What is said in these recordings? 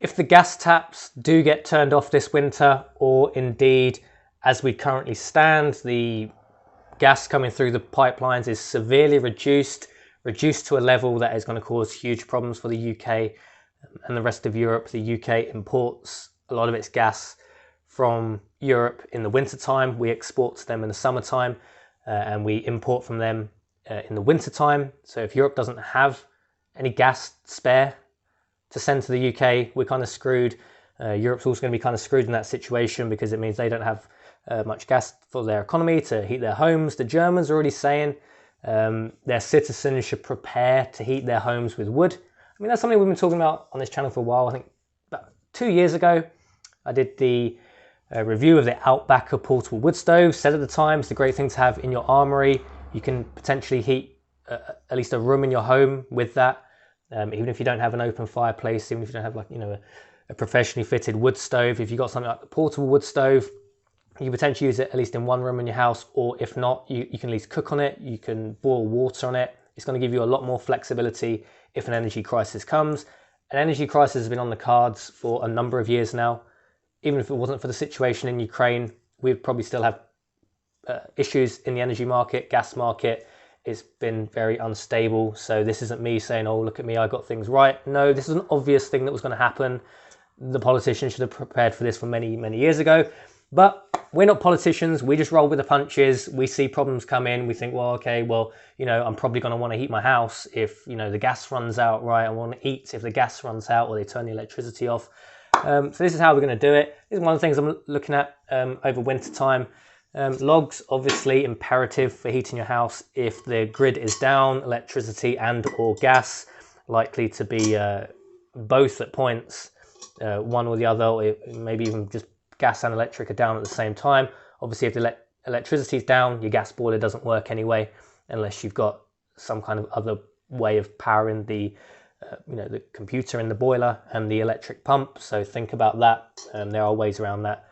If the gas taps do get turned off this winter, or indeed as we currently stand, the gas coming through the pipelines is severely reduced to a level that is going to cause huge problems for the UK and the rest of Europe. The UK imports a lot of its gas from Europe in the wintertime. We export to them in the summertime, and we import from them in the wintertime. So if Europe doesn't have any gas spare to send to the UK, we're kind of screwed. Europe's also going to be kind of screwed in that situation, because it means they don't have much gas for their economy to heat their homes. The Germans are already saying their citizens should prepare to heat their homes with wood. I mean, that's something we've been talking about on this channel for a while. I think about 2 years ago, I did the review of the Outbacker portable wood stove. Said at the time, it's a great thing to have in your armory. You can potentially heat at least a room in your home with that. Even if you don't have an open fireplace, even if you don't have, like, a professionally fitted wood stove, if you've got something like the portable wood stove, you can potentially use it at least in one room in your house, or if not, you can at least cook on it, you can boil water on it. It's going to give you a lot more flexibility if an energy crisis comes. An energy crisis has been on the cards for a number of years now. Even if it wasn't for the situation in Ukraine, we'd probably still have issues in the energy market, gas market. It's been very unstable. So this isn't me saying, oh, look at me, I got things right. No, this is an obvious thing that was going to happen. The politicians should have prepared for this for many, many years ago. But we're not politicians. We just roll with the punches. We see problems come in. We think, well, okay, well, I'm probably going to want to heat my house if, the gas runs out, right? I want to eat if the gas runs out, or they turn the electricity off. So this is how we're going to do it. This is one of the things I'm looking at over winter time. Logs, obviously imperative for heating your house. If the grid is down, electricity and or gas, likely to be both at points, one or the other, or maybe even just gas and electric are down at the same time. Obviously, if the electricity is down, your gas boiler doesn't work anyway, unless you've got some kind of other way of powering the the computer in the boiler and the electric pump. So think about that. There are ways around that.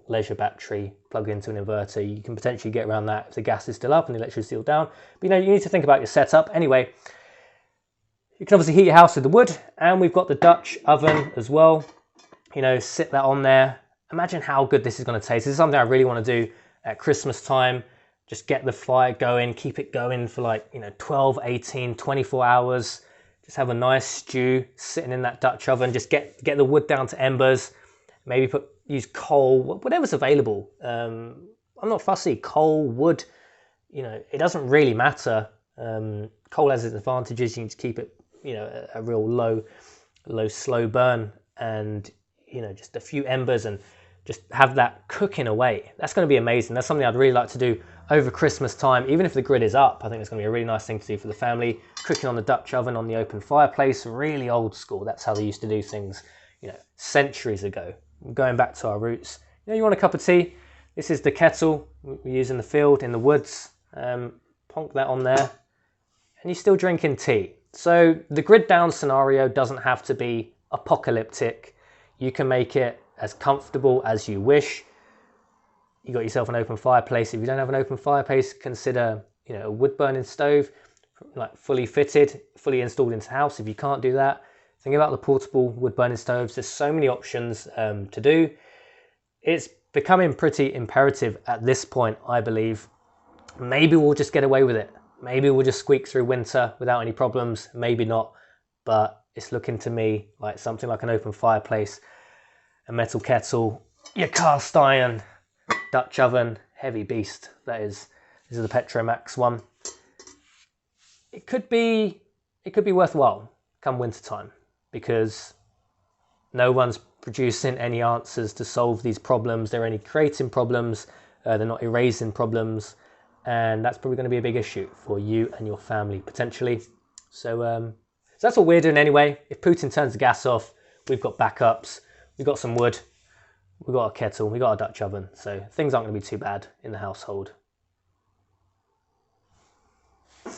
Leisure battery, plug into an inverter. You can potentially get around that if the gas is still up and the electricity is still down. But you need to think about your setup. Anyway, you can obviously heat your house with the wood, and we've got the Dutch oven as well. Sit that on there. Imagine how good this is going to taste. This is something I really want to do at Christmas time. Just get the fire going, keep it going for 12, 18, 24 hours. Just have a nice stew sitting in that Dutch oven. Just get the wood down to embers. Maybe use coal, whatever's available. I'm not fussy. Coal, wood, it doesn't really matter. Coal has its advantages. You need to keep it, a real low, slow burn, and just a few embers, and just have that cooking away. That's going to be amazing. That's something I'd really like to do over Christmas time, even if the grid is up. I think it's going to be a really nice thing to do for the family. Cooking on the Dutch oven on the open fireplace, really old school. That's how they used to do things, centuries ago. Going back to our roots. You want a cup of tea? This is the kettle we use in the field, in the woods. Plonk that on there, and you're still drinking tea. So the grid down scenario doesn't have to be apocalyptic. You can make it as comfortable as you wish. You got yourself an open fireplace. If you don't have an open fireplace, consider a wood burning stove, fully fitted, fully installed into the house. If you can't do that, think about the portable wood burning stoves. There's so many options to do. It's becoming pretty imperative at this point, I believe. Maybe we'll just get away with it. Maybe we'll just squeak through winter without any problems. Maybe not, but it's looking to me like something like an open fireplace, a metal kettle, your cast iron, Dutch oven, heavy beast. That is. This is the Petromax one. It could be worthwhile come winter time, because no one's producing any answers to solve these problems. They're only creating problems. They're not erasing problems, and that's probably going to be a big issue for you and your family potentially. So that's what we're doing anyway. If Putin turns the gas off, we've got backups. We've got some wood. We've got a kettle. We've got a Dutch oven. So things aren't going to be too bad in the household.